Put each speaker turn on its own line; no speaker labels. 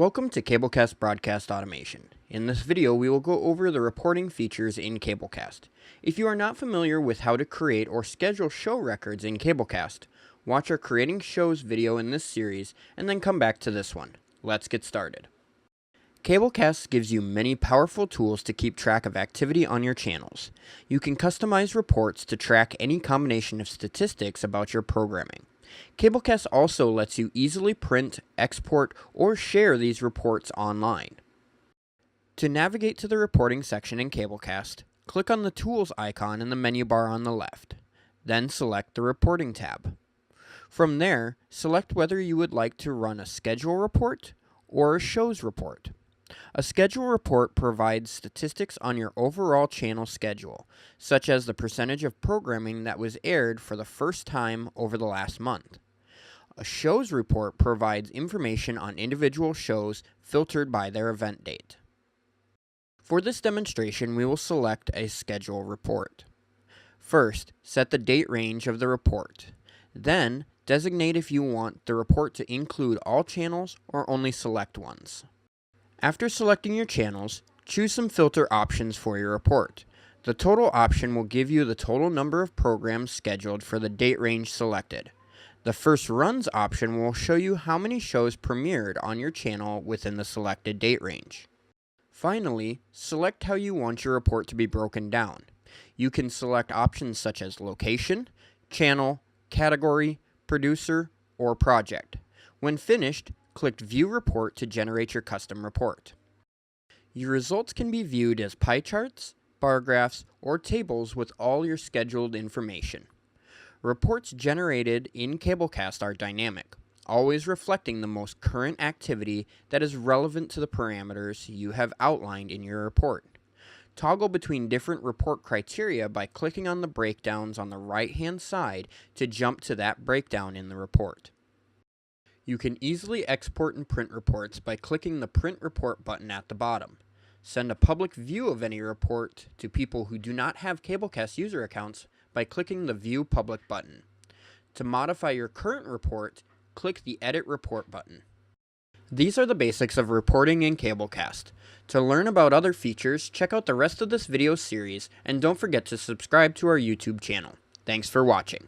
Welcome to Cablecast Broadcast Automation. In this video, we will go over the reporting features in Cablecast. If you are not familiar with how to create or schedule show records in Cablecast, watch our Creating Shows video in this series and then come back to this one. Let's get started. Cablecast gives you many powerful tools to keep track of activity on your channels. You can customize reports to track any combination of statistics about your programming. Cablecast also lets you easily print, export, or share these reports online. To navigate to the reporting section in Cablecast, click on the Tools icon in the menu bar on the left. Then select the Reporting tab. From there, select whether you would like to run a schedule report or a shows report. A schedule report provides statistics on your overall channel schedule, such as the percentage of programming that was aired for the first time over the last month. A shows report provides information on individual shows filtered by their event date. For this demonstration, we will select a schedule report. First, set the date range of the report. Then, designate if you want the report to include all channels or only select ones. After selecting your channels, choose some filter options for your report. The total option will give you the total number of programs scheduled for the date range selected. The first runs option will show you how many shows premiered on your channel within the selected date range. Finally, select how you want your report to be broken down. You can select options such as location, channel, category, producer, or project. When finished, click View Report to generate your custom report. Your results can be viewed as pie charts, bar graphs, or tables with all your scheduled information. Reports generated in Cablecast are dynamic, always reflecting the most current activity that is relevant to the parameters you have outlined in your report. Toggle between different report criteria by clicking on the breakdowns on the right-hand side to jump to that breakdown in the report. You can easily export and print reports by clicking the Print Report button at the bottom. Send a public view of any report to people who do not have Cablecast user accounts by clicking the View Public button. To modify your current report, click the Edit Report button. These are the basics of reporting in Cablecast. To learn about other features, check out the rest of this video series and don't forget to subscribe to our YouTube channel. Thanks for watching.